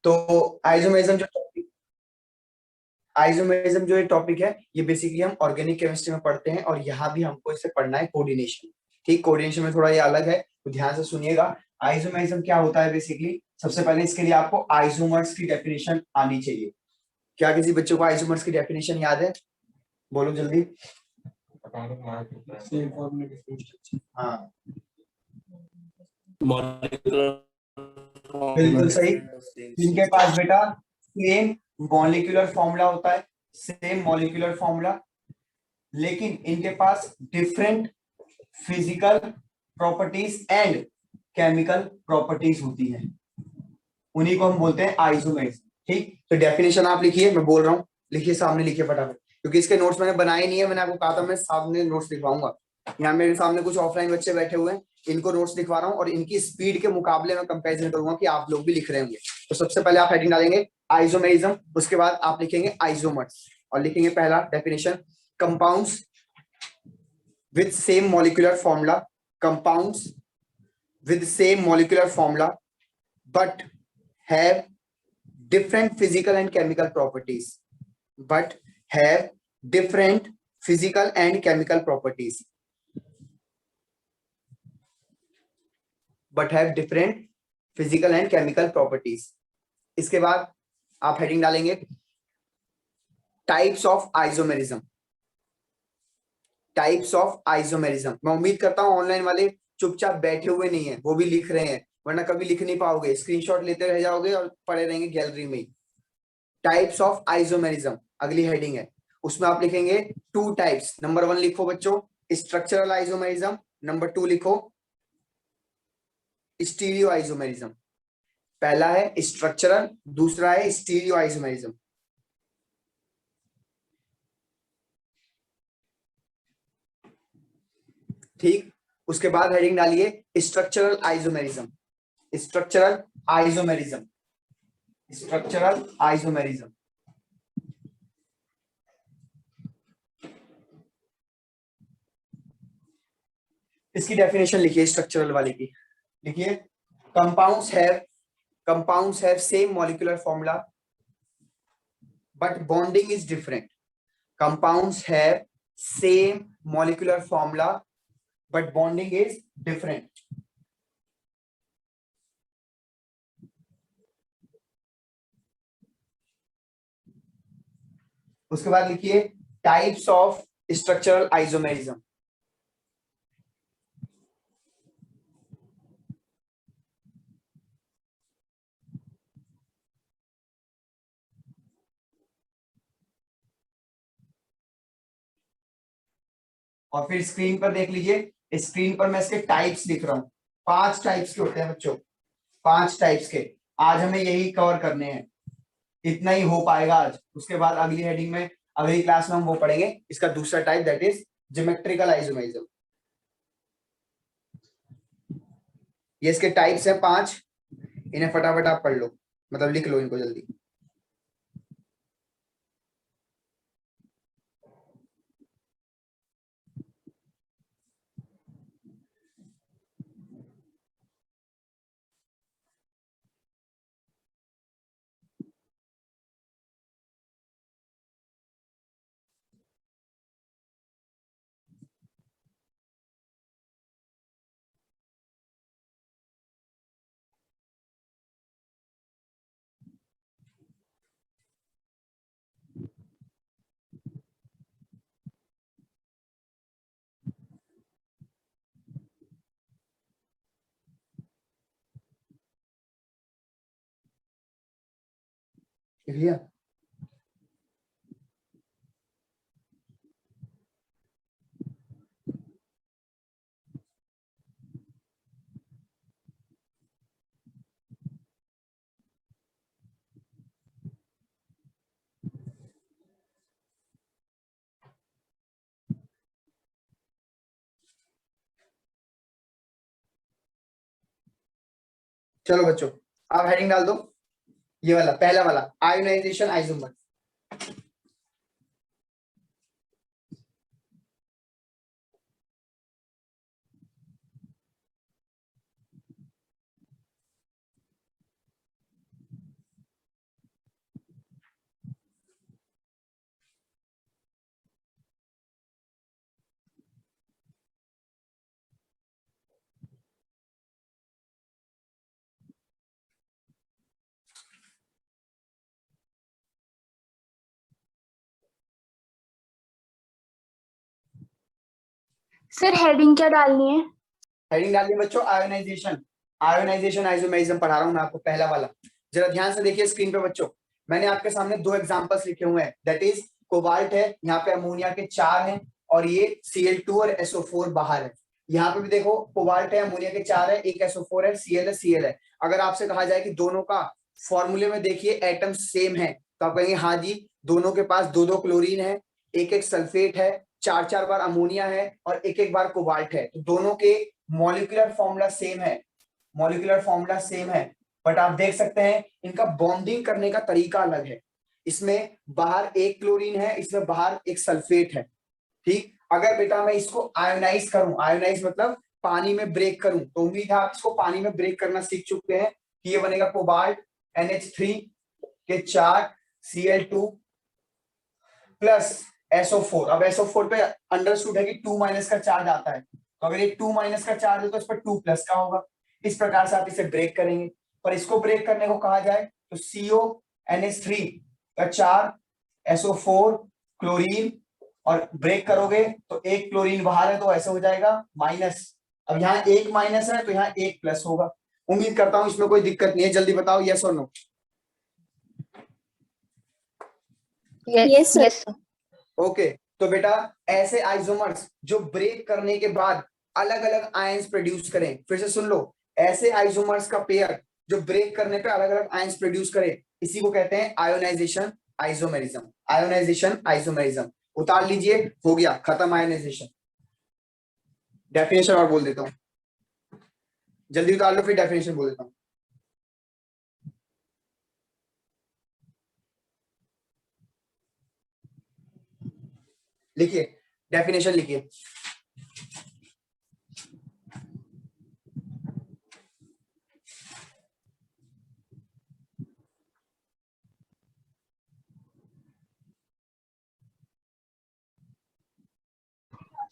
तो आइसोमेरिज्म जो topic isomerism जो ये टॉपिक है, ये बेसिकली हम ऑर्गेनिक केमिस्ट्री में पढ़ते हैं, और यहाँ भी हमको इसे पढ़ना है कोऑर्डिनेशन। ठीक, कोऑर्डिनेशन में थोड़ा ये अलग है, तो ध्यान से सुनिएगा। आइसोमेरिज्म क्या होता है बेसिकली, सबसे पहले इसके लिए आपको आइसोमर्स की डेफिनेशन आनी चाहिए। क्या किसी बच्चों को आइसोमर्स की डेफिनेशन याद है? बोलो जल्दी। हाँ, बिल्कुल सही। इनके पास बेटा सेम मॉलिक्यूलर फॉर्मूला होता है, सेम मॉलिक्यूलर फॉर्मूला, लेकिन इनके पास different physical properties and chemical properties होती हैं। उन्हीं को हम बोलते हैं आइसोमेर्स। ठीक, तो डेफिनेशन आप लिखिए, मैं बोल रहा हूँ, लिखिए, सामने लिखिए फटाफट, क्योंकि इसके नोट्स मैंने बनाए नहीं है। मैंने आपको कहा था मैं सामने नोट्स लिखवाऊंगा। यहाँ मेरे सामने कुछ ऑफलाइन बच्चे बैठे हुए हैं, इनको नोट्स लिखवा रहा हूँ, और इनकी स्पीड के मुकाबले में कंपेरिजन करूंगा कि आप लोग भी लिख रहे होंगे। तो सबसे पहले आप हेडिंग डालेंगे आइसोमेरिज्म, उसके बाद आप लिखेंगे आइसोमर्स, और लिखेंगे पहला definition, compounds with same molecular formula, compounds with same molecular formula but have different physical and chemical properties, but have different physical and chemical properties, but have different physical and chemical properties। इसके बाद आप heading डालेंगे types of isomerism, types of isomerism. मैं उम्मीद करता हूं online वाले चुपचाप बैठे हुए नहीं है, वो भी लिख रहे हैं, वरना कभी लिख नहीं पाओगे, स्क्रीनशॉट लेते रह जाओगे और पड़े रहेंगे गैलरी में। टाइप्स ऑफ आइसोमेरिज्म अगली हेडिंग है, उसमें आप लिखेंगे टू टाइप्स। नंबर 1 लिखो बच्चों स्ट्रक्चरल आइसोमेरिज्म, नंबर 2 लिखो स्टीरियो आइसोमेरिज्म। पहला है स्ट्रक्चरल, दूसरा है स्टीरियो आइसोमेरिज्म। ठीक, उसके बाद हेडिंग डालिए structural isomerism, structural isomerism, structural isomerism. इसकी डेफिनेशन लिखिए स्ट्रक्चरल वाले की, लिखिए compounds have same molecular formula but bonding is different. Compounds have same molecular formula but bonding is different. उसके बाद लिखिए टाइप्स ऑफ स्ट्रक्चरल आइसोमेरिज्म। और फिर स्क्रीन पर देख लीजिए, स्क्रीन पर मैं इसके टाइप्स लिख रहा हूं, 5 टाइप्स के होते हैं बच्चों, 5 टाइप्स के। आज हमें यही कवर करने हैं, इतना ही हो पाएगा आज। उसके बाद अगली हेडिंग में, अगली क्लास में हम वो पढ़ेंगे इसका दूसरा type, that is geometrical isomerism. ये इसके टाइप्स हैं 5, इन्हें फटाफट आप पढ़ लो, मतलब लिख लो इनको जल्दी। लिख चलो बच्चों, आप हेडिंग डाल दो, ये वाला पहला वाला आयोनाइजेशन आइसोमर। सर हेडिंग क्या डालनी है? हेडिंग डालिए बच्चों, आयोनाइजेशन। आयोनाइजेशन आइसोमेरिज्म पढ़ा रहा हूं मैं आपको, पहला वाला। जरा ध्यान से देखिए स्क्रीन पे बच्चों, मैंने आपके सामने दो एग्जांपल्स लिखे हुए हैं। दैट इज कोबाल्ट है, यहाँ पे अमोनिया के 4 हैं, और ये Cl2 और SO4 बाहर है। यहाँ पे भी देखो कोबाल्ट है, अमोनिया के 4 है, एक SO4 है, Cl है, Cl है। अगर आपसे कहा जाए कि दोनों का फॉर्मूले में देखिए एटम सेम है, तो आप कहेंगे हाँ जी, दोनों के पास दो दो क्लोरीन है, एक एक सल्फेट है, 4 4 बार अमोनिया है, और एक एक बार कोबाल्ट है। तो दोनों के मॉलिक्यूलर फॉर्मूला सेम है, मॉलिक्यूलर फॉर्मूला सेम है, बट आप देख सकते हैं इनका बॉन्डिंग करने का तरीका अलग है। इसमें बाहर एक क्लोरीन है, इसमें बाहर एक सल्फेट है। ठीक, अगर बेटा मैं इसको आयोनाइज करूं, आयोनाइज मतलब पानी में ब्रेक करूं, तो उम्मीद है आप इसको पानी में ब्रेक करना सीख चुके हैं कि ये बनेगा कोबाल्ट NH3 के 4 Cl2 प्लस SO4। अब SO4 पे अंडरस्टूड है कि 2 माइनस का चार्ज आता है, तो अगर ये 2 माइनस का चार्ज है तो इस पर 2 प्लस का होगा। इस प्रकार से आप इसे ब्रेक करेंगे। पर इसको ब्रेक करने को कहा जाए तो CONH3 का 4 SO4 क्लोरीन, और ब्रेक करोगे तो एक क्लोरीन बाहर है तो ऐसे हो जाएगा माइनस। अब यहाँ एक माइनस है तो यहाँ एक प्लस होगा। उम्मीद करता हूं इसमें कोई दिक्कत नहीं है, जल्दी बताओ यस और नो। Yes sir. ओके, तो बेटा ऐसे आइसोमर्स जो ब्रेक करने के बाद अलग अलग आयंस प्रोड्यूस करें, फिर से सुन लो, ऐसे आइसोमर्स का पेयर जो ब्रेक करने पे अलग अलग आयंस प्रोड्यूस करे, इसी को कहते हैं आयोनाइजेशन आइसोमेरिज्म। आयोनाइजेशन आइसोमेरिज्म उतार लीजिए, हो गया खत्म आयोनाइजेशन। डेफिनेशन और बोल देता हूं, जल्दी उतार लो फिर डेफिनेशन बोल देता हूं। लिखिए, डेफिनेशन लिखिए।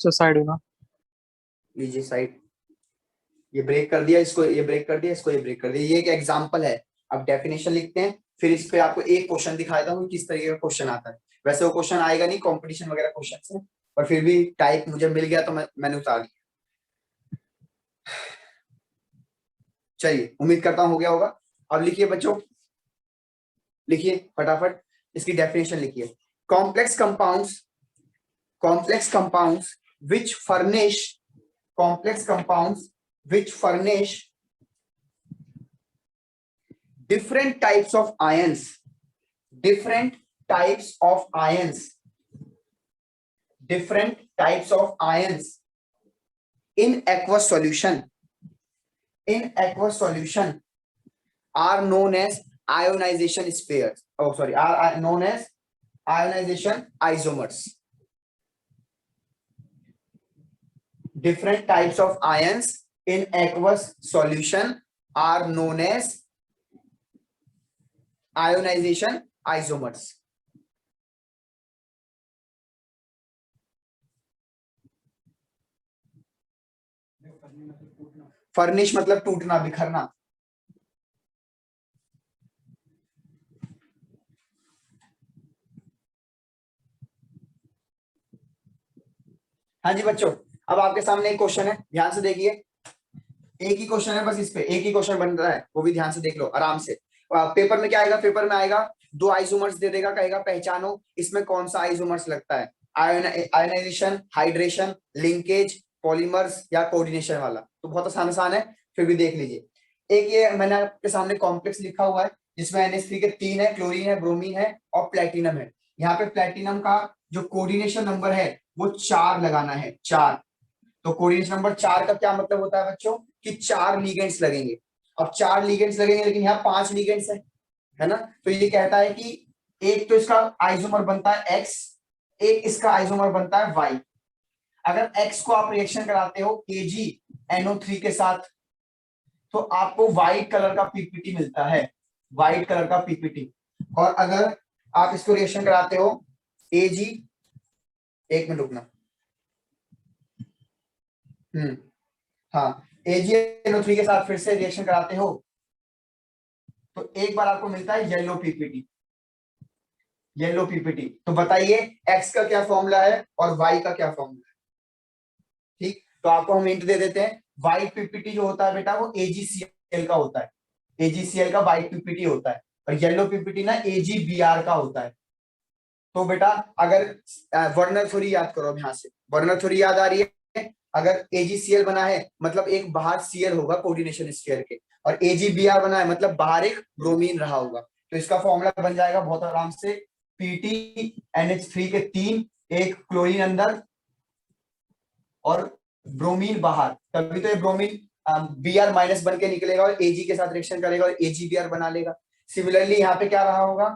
साइड ना लीजिए साइड, ये ब्रेक कर दिया, इसको ये ब्रेक कर दिया, इसको ये ब्रेक कर दिया। ये एक एग्जांपल है। अब डेफिनेशन लिखते हैं, फिर इस पे आपको एक क्वेश्चन दिखाया था किस तरीके का क्वेश्चन आता है। वैसे वो क्वेश्चन आएगा नहीं, कंपटीशन वगैरह क्वेश्चन से, पर फिर भी टाइप मुझे मिल गया तो मैंने उतार लिया। चलिए, उम्मीद करता हूं हो गया होगा। अब लिखिए बच्चों, लिखिए फटाफट इसकी डेफिनेशन लिखिए। Complex compounds, complex compounds which furnish, complex compounds which furnish different types of ions, different types of ions, different types of ions in aqueous solution, in aqueous solution are known as ionization spheres, oh sorry, are known as ionization isomers. Different types of ions in aqueous solution are known as ionization isomers. Furnish मतलब टूटना, बिखरना। हाँ जी बच्चों, अब आपके सामने एक question है, ध्यान से देखिए। एक ही क्वेश्चन है बस, इस पे एक ही क्वेश्चन बन रहा है, वो भी ध्यान से देख लो आराम से। पेपर में क्या आएगा, पेपर में आएगा दो आइसोमर्स दे देगा, कहेगा पहचानो इसमें कौन सा आइसोमर्स लगता है, आयोनाइजेशन, हाइड्रेशन, लिंकेज, पॉलीमर्स या कोऑर्डिनेशन वाला। तो बहुत आसान आसान है, फिर भी देख लीजिए। एक ये मैंने आपके सामने कॉम्प्लेक्स लिखा हुआ है, जिसमें NH3 के 3 है, क्लोरीन है, ब्रोमीन है और प्लेटिनम है। यहाँ पे प्लेटिनम का जो कोऑर्डिनेशन नंबर है वो 4 लगाना है, 4। तो कोऑर्डिनेशन नंबर 4 का क्या मतलब होता है बच्चों, कि 4 लिगेंड्स लगेंगे। अब 4 लिगेंड्स लगेंगे, लेकिन यहाँ 5 लिगेंड्स है ना। तो ये कहता है कि एक तो इसका आइसोमर बनता है X, एक इसका आइसोमर बनता है Y। अगर X को आप रिएक्शन कराते हो KgNO3 के साथ, तो आपको व्हाइट कलर का पीपीटी मिलता है, व्हाइट कलर का पीपीटी। और अगर आप इसको रिएक्शन कराते हो Ag, एक मिनट रुकना, हाँ, AgNO3 के साथ फिर से रिएक्शन कराते हो तो एक बार आपको मिलता है येलो पीपीटी, येलो पीपीटी। तो बताइए X का क्या फॉर्मूला है और Y का क्या फॉर्मूला है। ठीक, तो आपको हम हिंट दे देते हैं, व्हाइट पीपीटी जो होता है बेटा वो एजीसीएल का होता है, एजीसीएल का व्हाइट पीपीटी होता है, और येलो पीपीटी ना एजीबीआर का होता है। तो बेटा अगर वर्नर थ्योरी याद करो, अब यहाँ से वर्नर थ्योरी याद आ रही है, अगर एजीसीएल बना है मतलब एक बाहर सीएल होगा कोऑर्डिनेशन स्फीयर के, और एजीबीआर बना है मतलब बाहर एक ब्रोमीन रहा होगा। तो इसका फॉर्मूला बन जाएगा बहुत आराम से, PTNH3 के 3, एक क्लोरीन अंदर और ब्रोमीन बाहर, तभी तो ये ब्रोमीन Br माइनस बन के निकलेगा और Ag के साथ रिएक्शन करेगा और AgBr बना लेगा। सिमिलरली यहाँ पे क्या रहा होगा,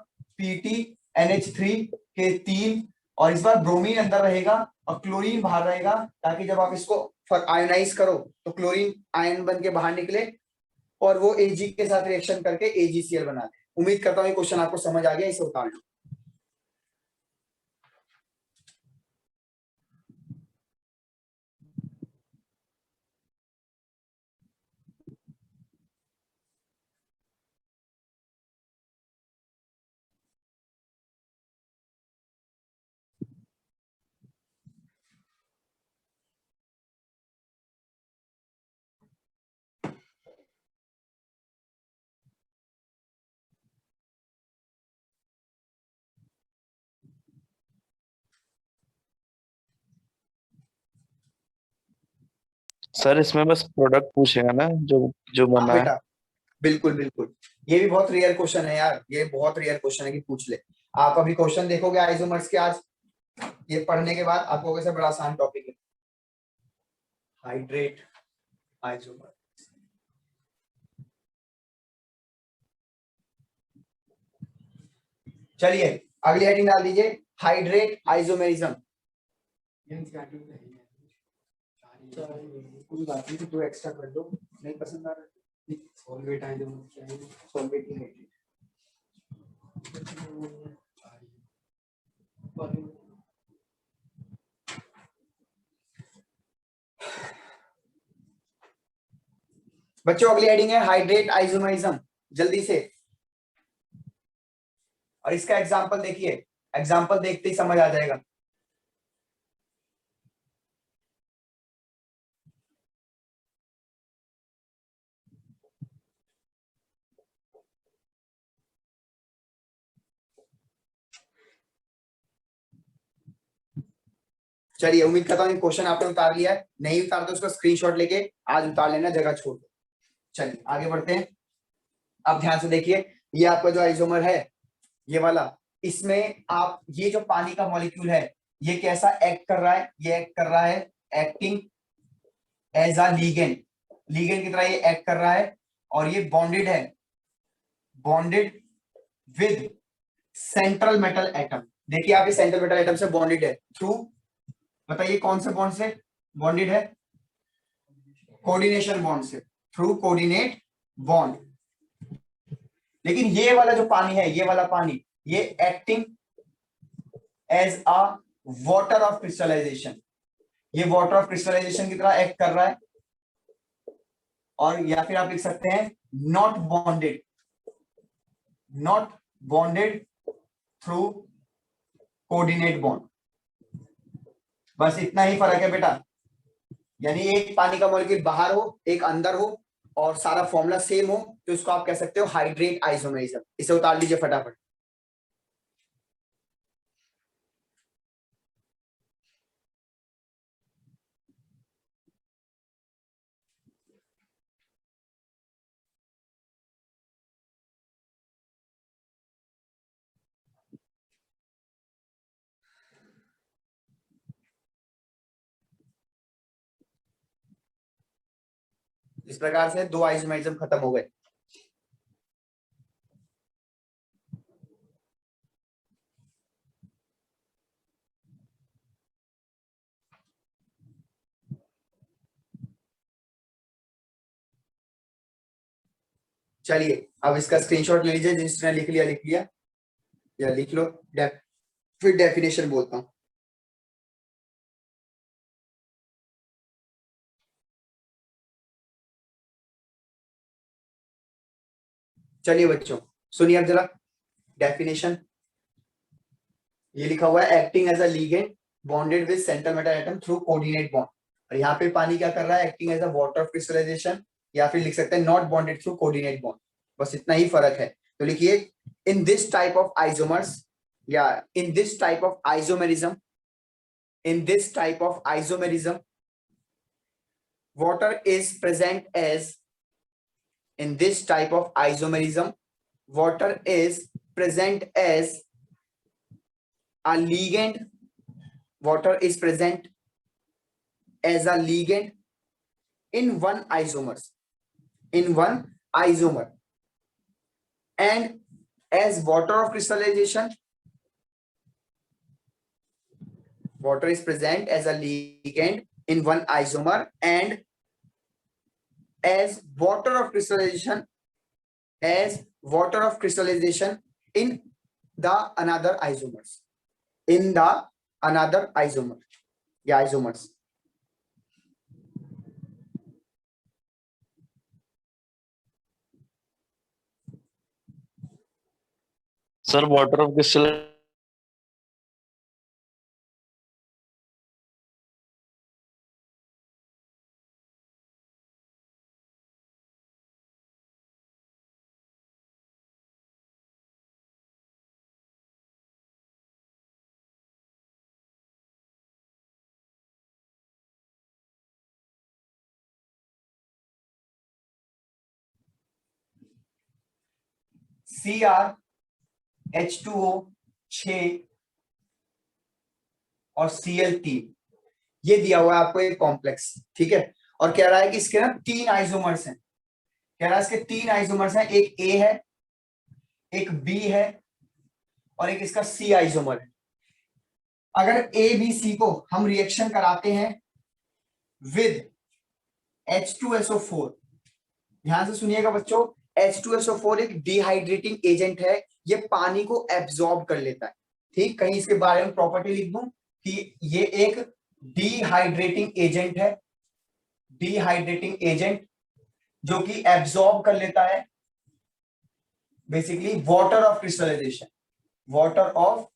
PTNH3 के 3 और इस बार ब्रोमीन अंदर रहेगा और क्लोरीन बाहर रहेगा, ताकि जब आप इसको आयोनाइज करो तो क्लोरीन आयन बन के बाहर निकले और वो Ag के साथ रिएक्शन करके AgCl बना दे। उम्मीद करता हूँ ये क्वेश्चन आपको समझ आ गया, इसे उतार लो। सर इसमें बस प्रोडक्ट पूछेगा ना, जो जो हाँ बना है। बेटा, बिल्कुल बिल्कुल, ये भी बहुत रेयर क्वेश्चन है यार, ये बहुत रेयर क्वेश्चन है कि पूछ ले। आप अभी क्वेश्चन देखोगे आइसोमर्स के आज, ये पढ़ने के बाद आपको कैसे बड़ा आसान टॉपिक है, हाइड्रेट आइसोमर। चलिए अगली हेडिंग डाल दीजिए, हाइड्रेट आइसोमेरिज्म। कोई बात नहीं, दो एक्स्ट्रा कर दो, नहीं पसंद आ रहा सॉल्वेट आइसोमर, सॉल्वेट ही हाइड्रेट। बच्चों अगली हेडिंग है हाइड्रेट आइसोमेरिज्म, जल्दी से। और इसका एग्जांपल देखिए, एग्जांपल देखते ही समझ आ जाएगा। चलिए उम्मीद करता हूँ क्वेश्चन आपने उतार लिया है, नहीं उतार तो उसका स्क्रीनशॉट लेके आज उतार लेना, जगह छोड़ दो। चलिए आगे बढ़ते हैं। अब ध्यान से देखिए, ये आपका जो आइसोमर है ये वाला, इसमें आप ये जो पानी का मॉलिक्यूल है ये कैसा एक्ट कर रहा है, ये एक्ट कर रहा है acting as a legend, legend की तरह ये एक्ट कर रहा है, और ये बॉन्डेड है, bonded with central metal atom. देखिए आप, ये सेंट्रल मेटल एटम से बॉन्डेड है थ्रू, बताइए कौन से बॉन्ड से बॉन्डेड है, कोऑर्डिनेशन बॉन्ड से, थ्रू कोऑर्डिनेट बॉन्ड। लेकिन ये वाला जो पानी है, ये वाला पानी, ये acting as a water of crystallization, ये वाटर ऑफ क्रिस्टलाइजेशन की तरह एक्ट कर रहा है, और या फिर आप लिख सकते हैं not bonded, not bonded through coordinate bond. बस इतना ही फर्क है बेटा, यानी एक पानी का मॉलिक्यूल बाहर हो एक अंदर हो और सारा फॉर्मूला सेम हो, तो इसको आप कह सकते हो हाइड्रेट आइसोमेरिज्म। इसे उतार लीजिए फटाफट। इस प्रकार से दो आइसोमेरिज्म खत्म हो गए। चलिए अब इसका स्क्रीनशॉट ले लीजिए, जिसने लिख लिया लिख लिया, या लिख लो, फिर डेफिनेशन बोलता हूं। चलिए बच्चों सुनिए अब जरा डेफिनेशन, ये लिखा हुआ है acting as a ligand bonded with central metal atom through coordinate bond. और यहाँ पे पानी क्या कर रहा है, acting as a water of crystallization, या फिर लिख सकते हैं not bonded through coordinate bond. बस इतना ही फर्क है। तो लिखिए in this type of isomers या in this type of isomerism, in this type of isomerism water is present as in this type of isomerism water is present as a ligand, water is present as a ligand in one isomers, in one isomer, and as water of crystallization water is present as a ligand in one isomer, and as water of crystallization in the another isomers, in the another isomer, yeah, isomers. Sir water of crystal Cr H2O 6 और Cl3 ये दिया हुआ है आपको एक complex, ठीक है। और कह रहा है कि इसके ना 3 आइसोमर्स हैं, कह रहा है इसके 3 आइसोमर्स हैं, एक A है, एक B है और एक इसका C आइसोमर है। अगर A B C को हम रिएक्शन कराते हैं विद H2SO4, ध्यान से सुनिएगा बच्चों, H2SO4 एक डिहाइड्रेटिंग एजेंट है, ये पानी को एब्जॉर्ब कर लेता है, ठीक। कहीं इसके बारे में प्रॉपर्टी लिख दूं कि ये एक डिहाइड्रेटिंग एजेंट है, डिहाइड्रेटिंग एजेंट जो कि एब्जॉर्ब कर लेता है basically water of crystallization, water of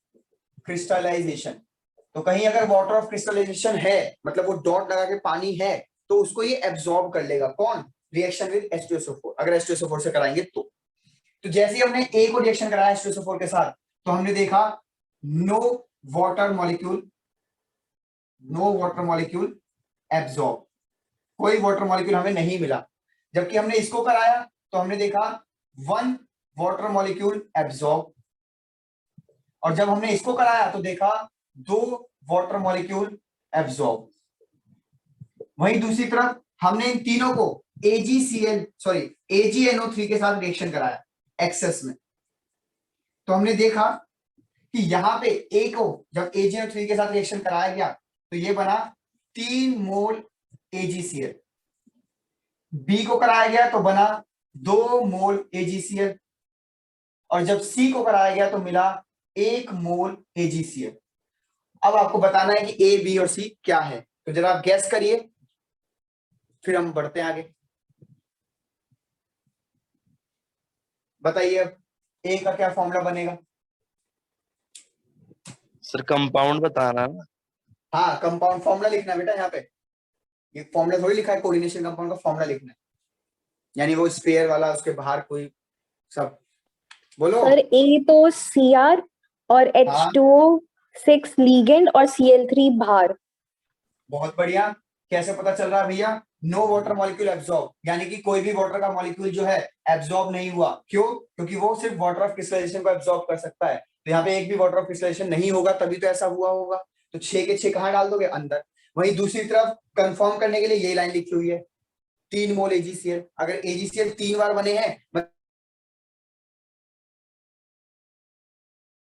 crystallization. तो कहीं अगर वाटर ऑफ क्रिस्टलाइजेशन है, मतलब वो डॉट लगा के पानी है, तो उसको ये एब्जॉर्ब कर लेगा, कौन, रिएक्शन विद H2SO4, अगर H2SO4 से कराएंगे तो जैसे ही हमने A को रिएक्शन कराया H2SO4 के साथ, तो हमने देखा नो वाटर मॉलिक्यूल एब्जॉर्ब, कोई वाटर मॉलिक्यूल हमें नहीं मिला। जबकि हमने इसको कराया तो हमने देखा 1 वाटर मॉलिक्यूल एब्जॉर्ब, और जब हमने इसको कराया तो देखा 2 वाटर मॉलिक्यूल एब्जॉर्ब। वहीं दूसरी तरफ हमने इन तीनों को AgNO3 के साथ रिएक्शन कराया एक्सेस में, तो हमने देखा कि यहां पे A को जब AgNO3 के साथ रिएक्शन कराया गया तो ये बना 3 मोल AgCl, B को कराया गया तो बना 2 मोल AgCl, और जब C को कराया गया तो मिला 1 मोल AgCl। अब आपको बताना है कि A, B और C क्या है, तो जरा आप गैस करिए, फिर हम बढ़ते हैं आगे। बताइए अब A का क्या फॉर्मूला बनेगा। सर कंपाउंड बताना है ना। हाँ, कंपाउंड फॉर्मूला लिखना है बेटा, यहाँ पे ये फॉर्मूला थोड़ी लिखा है, कोऑर्डिनेशन कंपाउंड का फॉर्मूला लिखना है, यानी वो स्फीयर वाला, उसके बाहर कोई सब बोलो। सर ए तो Cr और H2O6 लीगेंड और Cl3 बाहर। बहुत बढ़िया, कैसे पता चल रहा है भैया, नो वाटर मॉलिक्यूल एब्जॉर्ब, यानी कि कोई भी वाटर का मॉलिक्यूल जो है एब्जॉर्ब नहीं हुआ, क्यों, क्योंकि वो सिर्फ वाटर ऑफ क्रिस्टलाइजेशन को एब्जॉर्ब कर सकता है। तो यहाँ पे एक भी वाटर ऑफ क्रिस्टलाइजेशन नहीं होगा, तभी तो ऐसा हुआ होगा। तो 6 के 6 कहां डाल दोगे, अंदर। वहीं दूसरी तरफ कंफर्म करने के लिए ये लाइन लिखी हुई है 3 मोल AgCl, अगर AgCl 3 बार बने हैं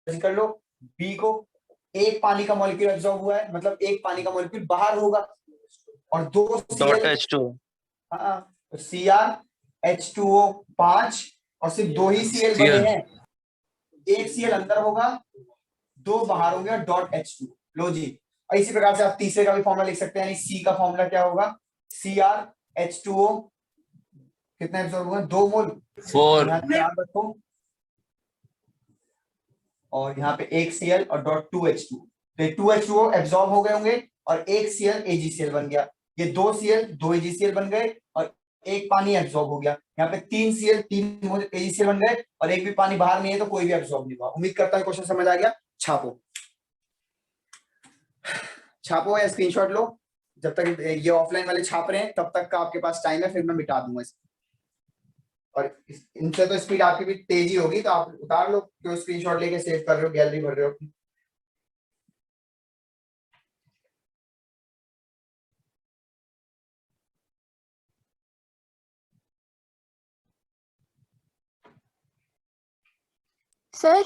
कर लो, B को एक पानी का मॉलिक्यूल एब्जॉर्ब हुआ है, मतलब एक पानी का मॉलिक्यूल बाहर होगा, और 2 डॉट H2, हाँ, तो CrH2O5 और सिर्फ 2 ही Cl बने हैं, एक Cl अंदर होगा, 2 बाहर होंगे, और डॉट H2। लो जी, और इसी प्रकार से आप तीसरे का भी फॉर्मूला लिख सकते हैं, यानी C का फॉर्मूला क्या होगा, CrH2O कितना एब्जॉर्ब होगा, 2 मोल 4 ध्यान रखो, और यहाँ पे एक Cl और डॉट 2H2, तो 2H2O एब्जॉर्ब हो गए होंगे और एक Cl AgCl बन गया। ये 2 Cl 2 AgCl बन गए और एक पानी एब्जॉर्ब हो गया। यहाँ पे 3 Cl 3 AgCl बन गए और एक भी पानी बाहर नहीं है तो कोई भी एब्जॉर्ब नहीं हुआ। उम्मीद करता हूँ क्वेश्चन समझ आ गया। छापो छापो या स्क्रीनशॉट लो। जब तक ये ऑफलाइन वाले छाप रहे हैं तब तक का आपके पास टाइम है, फिर मैं मिटा दूंगा इसे। और इनसे तो स्पीड आपकी भी तेजी होगी, तो आप उतार लो, क्यों स्क्रीनशॉट लेके सेव कर रहे हो, गैलरी भर रहे हो। सर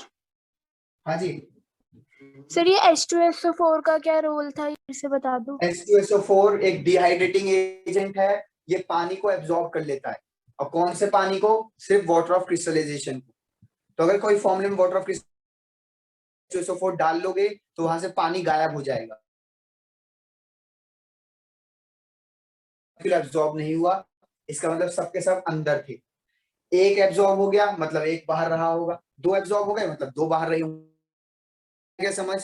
हाँ जी। सर ये H2SO4 का क्या रोल था, ये से बता दो। H2SO4 एक डिहाइड्रेटिंग एजेंट है, ये पानी को एब्जॉर्ब कर लेता है। और कौन से पानी को? सिर्फ वाटर ऑफ क्रिस्टलाइजेशन को। तो अगर कोई फॉर्मूले में वाटर ऑफ H2SO4 डाल लोगे तो वहां से पानी गायब हो जाएगा, एब्जॉर्ब नहीं हुआ, इसका मतलब सबके सब अंदर थे। एक एब्जॉर्ब हो गया मतलब एक बाहर रहा होगा, 2 एब्जॉर्ब हो गए मतलब 2 बाहर रही होंगे। क्या समझ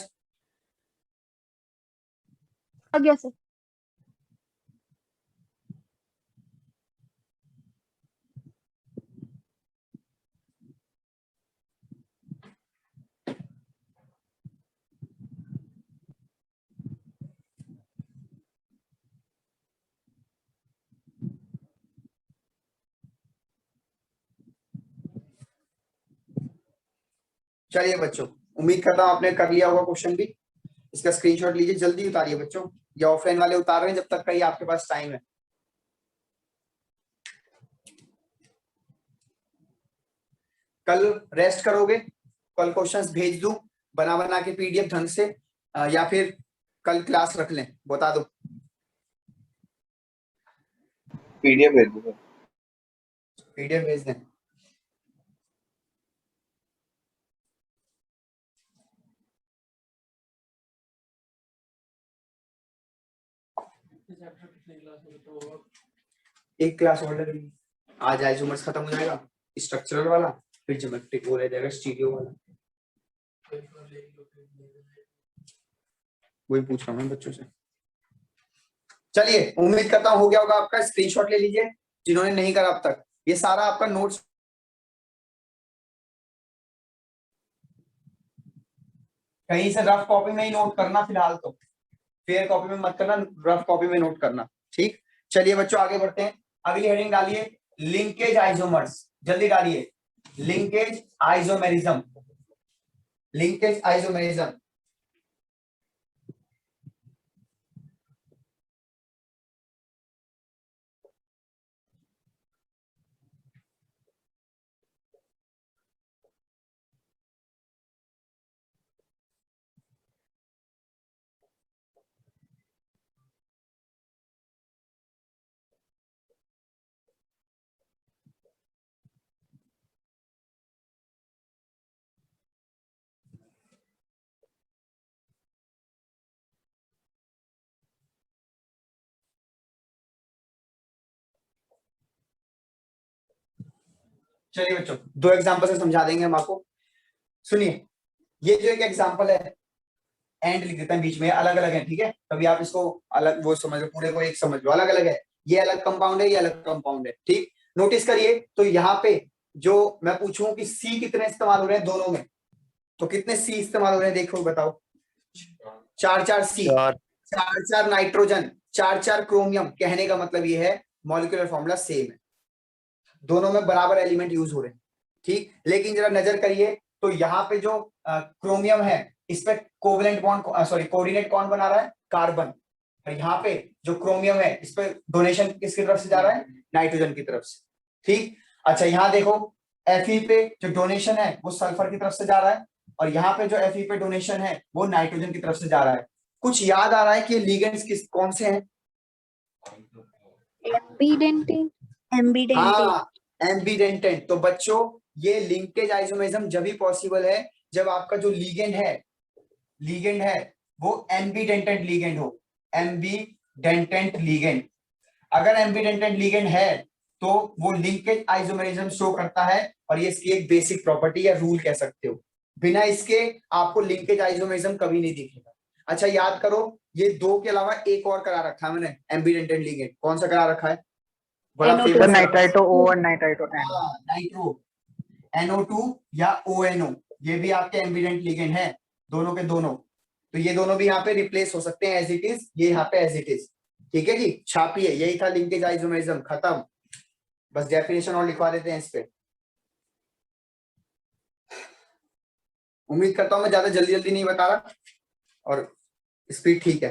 आ गया सर। चलिए बच्चों, उम्मीद करता हूं आपने कर लिया होगा क्वेश्चन भी। इसका स्क्रीनशॉट लीजिए, जल्दी उतारिए बच्चों, या ऑफलाइन वाले उतार रहे हैं जब तक का ही आपके पास टाइम है। कल रेस्ट करोगे? कल क्वेश्चंस भेज दूं बना बना के PDF ढंग से, या फिर कल क्लास रख लें? बता दो। PDF भेज दो। PDF भेज दें। एक क्लास और लगेगी, आज आइसोमर्स खत्म हो जाएगा, स्ट्रक्चरल वाला, फिर ज्योमेट्रिक वो रह जाएगा, स्टीरियो वाला। वही पूछ रहा हूँ मैं बच्चों से। चलिए, उम्मीद करता हूँ हो गया होगा आपका। स्क्रीनशॉट ले लीजिए जिन्होंने नहीं करा अब तक। ये सारा आपका नोट्स कहीं से रफ कॉपी में ही नोट करना फिलहाल, तो फेयर कॉपी में मत करना, रफ कॉपी में नोट करना, ठीक। चलिए बच्चों आगे बढ़ते हैं। अगली हेडिंग डालिए, लिंकेज आइसोमर्स। जल्दी डालिए, लिंकेज आइसोमेरिज्म। Linkage isomerism. चलिए बच्चों, 2 एग्जांपल से समझा देंगे हम आपको। सुनिए, ये जो एक एग्जांपल है, एंड लिख देते हैं बीच में, अलग अलग है, ठीक है। कभी आप इसको अलग वो समझ लो, पूरे को एक समझ लो, अलग अलग है। ये अलग कंपाउंड है, ये अलग कंपाउंड है, ठीक। नोटिस करिए, तो यहाँ पे जो मैं पूछूं कि सी कितने इस्तेमाल हो रहे हैं दोनों में, तो कितने सी इस्तेमाल हो रहे हैं देखो, बताओ। 4 सी, 4 नाइट्रोजन, 4 क्रोमियम। कहने का मतलब ये है मॉलिक्यूलर फॉर्मूला सेम है, दोनों में बराबर एलिमेंट यूज हो रहे हैं, ठीक। लेकिन जरा नजर करिए, तो यहाँ पे जो क्रोमियम है, इस पे कोवेलेंट बॉन्ड, सॉरी कोऑर्डिनेट कौन बना रहा है? कार्बन। और यहाँ पे जो क्रोमियम है, इस पे डोनेशन किसकी तरफ से जा रहा है? नाइट्रोजन की तरफ से, ठीक। अच्छा, यहाँ देखो, Fe पे जो डोनेशन है वो सल्फर की तरफ से जा रहा है, और यहाँ पे जो Fe पे डोनेशन है वो नाइट्रोजन की तरफ से जा रहा है। कुछ याद आ रहा है कि लिगेंड्स किस कौन से हैं? एम्बीडेंटेट। हाँ, एम्बीडेंटेंट। तो बच्चों, ये लिंकेज आइसोमेरिज्म जब भी पॉसिबल है जब आपका जो लीगेंड है वो एम्बीडेंटेंट लीगेंड हो। एम्बीडेंटेंट लीगेंड, अगर एम्बीडेंटेंट लीगेंड है तो वो लिंकेज आइसोमेरिज्म शो करता है, और ये इसकी एक बेसिक प्रॉपर्टी या रूल कह सकते हो। बिना इसके आपको लिंकेज आइसोमेरिज्म कभी नहीं दिखेगा। अच्छा याद करो, ये दो के अलावा एक और करा रखा है मैंने एम्बिडेंटेड लिगेंड, कौन सा करा रखा है? बड़ा NO2 फेमस है, नाइट्राइटो O और नाइट्राइटो N। नाइट्रो NO2 या ONO, ये भी आपके एम्बिडेंट लिगेंड है, दोनों के दोनों। तो ये दोनों भी यहाँ पे रिप्लेस हो सकते हैं एज इट इज, ये यहाँ पे एज इट इज। ठीक है जी, छापिए, यही था लिंकेज आइसोमेरिज्म, खत्म। बस डेफिनेशन और लिखवा देते हैं इस पे। उम्मीद करता हूं मैं ज्यादा जल्दी जल्दी नहीं बता रहा और स्पीड ठीक है।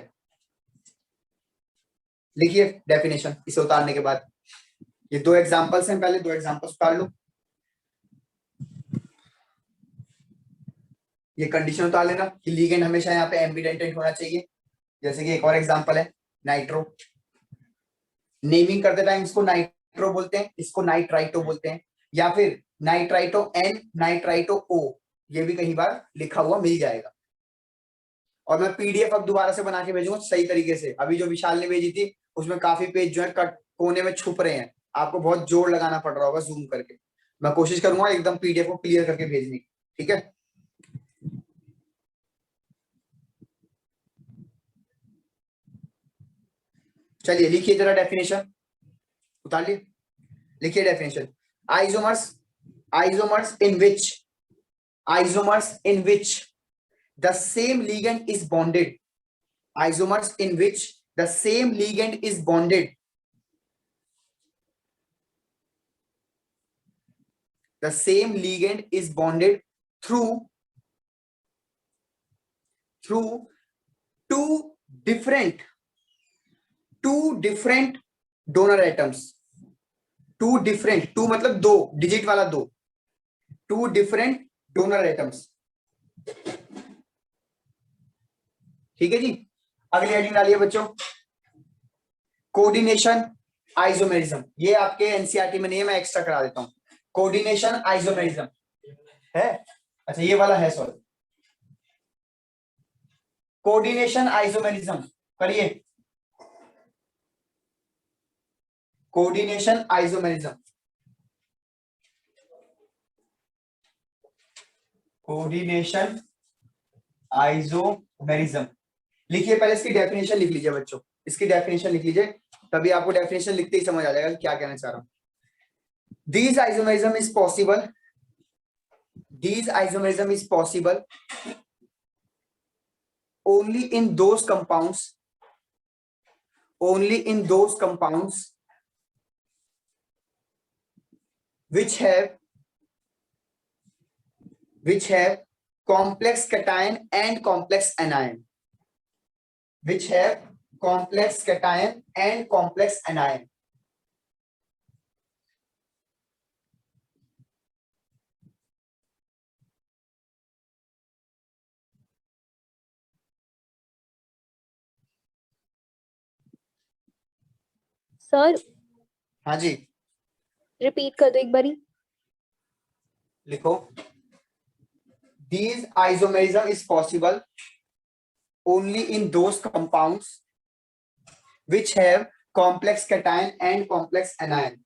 लिखिए डेफिनेशन इसे उतारने के बाद। ये दो एग्जांपल्स हैं, पहले दो एग्जांपल्स उतार लो। ये कंडीशन उतार लेना कि लिगेंड हमेशा यहाँ पे एम्बिडेंटेड होना चाहिए। जैसे कि एक और एग्जांपल है नाइट्रो, नेमिंग करते टाइम इसको नाइट्रो बोलते हैं, इसको नाइट्राइटो बोलते हैं, या फिर नाइट्राइटो N नाइट्राइटो O, ये भी कई बार लिखा हुआ मिल जाएगा। और मैं PDF अब दोबारा से बना के भेजूंगा सही तरीके से। अभी जो विशाल ने भेजी थी उसमें काफी पेज जो है कट कोने में छुप रहे हैं, आपको बहुत जोर लगाना पड़ रहा होगा जूम करके। मैं कोशिश करूंगा एकदम PDF को क्लियर करके भेजने की, ठीक है। चलिए लिखिए जरा डेफिनेशन, उतार लिए, लिखिए definition. Isomers, isomers in which the same ligand is bonded, isomers in which the same ligand is bonded, the same ligand is bonded through two different donor atoms, two मतलब दो डिजिट वाला दो, two different donor atoms। ठीक है जी, अगली heading डालिए बच्चों, coordination isomerism. ये आपके एनसीईआरटी में नहीं है, मैं एक्स्ट्रा करा देता हूं। कोऑर्डिनेशन आइसोमेरिज्म है, अच्छा ये वाला है, सॉरी। कोऑर्डिनेशन आइसोमेरिज्म करिए, कोऑर्डिनेशन आइसोमेरिज्म, कोऑर्डिनेशन आइसोमेरिज्म। लिखिए, पहले इसकी डेफिनेशन लिख लीजिए बच्चों, इसकी डेफिनेशन लिख लीजिए, तभी आपको डेफिनेशन लिखते ही समझ आ जाएगा कि क्या कहना चाह रहा हूं। These isomerism is possible, these isomerism is possible only in those compounds, only in those compounds which have complex cation and complex anion, which have complex cation and complex anion। Sir हाँ जी, repeat कर दो एक बारी। लिखो, these isomerism is possible only in those compounds which have complex cation and complex anion।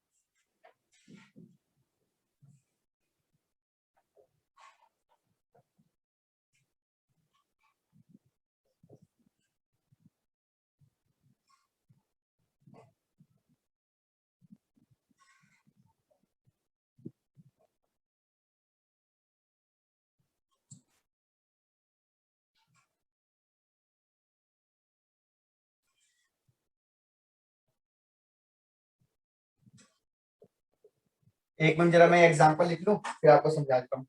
एक minute जरा मैं example लिख लूं फिर आपको समझा देता हूं।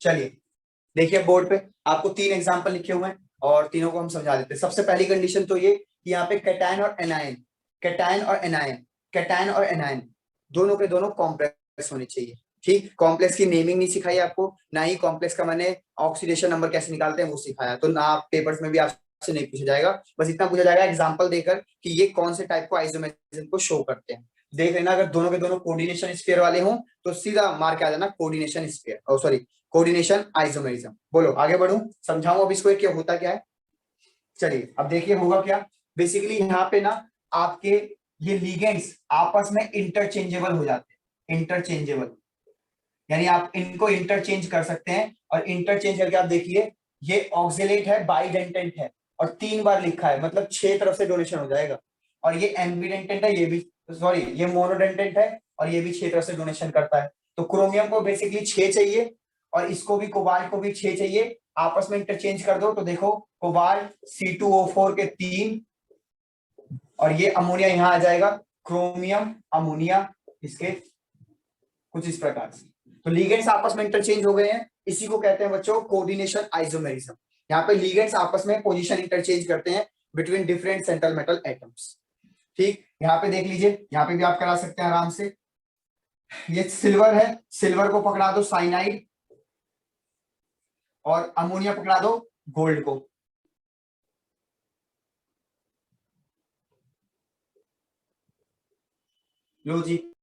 चलिए देखिए, बोर्ड पे आपको तीन एग्जांपल लिखे हुए हैं और तीनों को हम समझा देते हैं। सबसे पहली कंडीशन तो ये कि यहाँ पे कैटायन और एनायन, कैटायन और एनायन, कैटायन और एनायन दोनों के दोनों कॉम्प्लेक्स होने चाहिए। ठीक, कॉम्प्लेक्स की नेमिंग नहीं सिखाई आपको, ना ही कॉम्प्लेक्स का मैंने ऑक्सीडेशन नंबर कैसे निकालते हैं वो सिखाया, तो ना आप पेपर्स में भी आपसे नहीं पूछा जाएगा, बस इतना पूछा जाएगा एग्जांपल देकर कि ये कौन से टाइप को आइसोमेरिज्म को शो करते हैं। देख लेना, अगर दोनों के दोनों कोऑर्डिनेशन स्फीयर वाले हों तो सीधा मार्क आ जाना कोऑर्डिनेशन स्फीयर, ओ सॉरी कोऑर्डिनेशन आइसोमेरिज्म। बोलो आगे बढ़ूं, समझाऊं अब इसको क्या होता क्या है। चलिए अब देखिए होगा क्या, बेसिकली यहाँ पे ना आपके ये लिगेंड्स आपस में इंटरचेंजेबल हो जाते हैं, इंटरचेंजेबल यानी आप इनको इंटरचेंज कर सकते हैं, और इंटरचेंज करके आप देखिए ये ऑक्सिलेट है, बाइडेंटेंट है, और 3 बार लिखा है, मतलब 6 तरफ से डोनेशन हो जाएगा। और ये एम्बिडेंटेंट है, ये भी सॉरी ये मोनोडेंटेंट है, और ये भी 6 तरफ से डोनेशन करता है। तो क्रोमियम को बेसिकली 6 चाहिए, और इसको भी कोबाल्ट को भी 6 चाहिए, आपस में इंटरचेंज कर दो तो देखो कोबाल्ट C2O4 के 3, और ये अमोनिया यहाँ आ जाएगा, क्रोमियम अमोनिया इसके कुछ इस प्रकार से। तो लिगेंड्स आपस में इंटरचेंज हो गए हैं, इसी को कहते हैं बच्चों कोऑर्डिनेशन आइसोमेरिज्म। यहाँ पे लिगेंड्स आपस में पोजीशन इंटरचेंज करते हैं between different central metal atoms. ठीक, यहाँ पे देख लीजिए, यहाँ पे भी आप करा सकते हैं आराम से। ये सिल्वर है, सिल्वर को पकड़ा दो साइनाइड, और अमोनिया पकड़ा दो गोल्ड को। लो जी,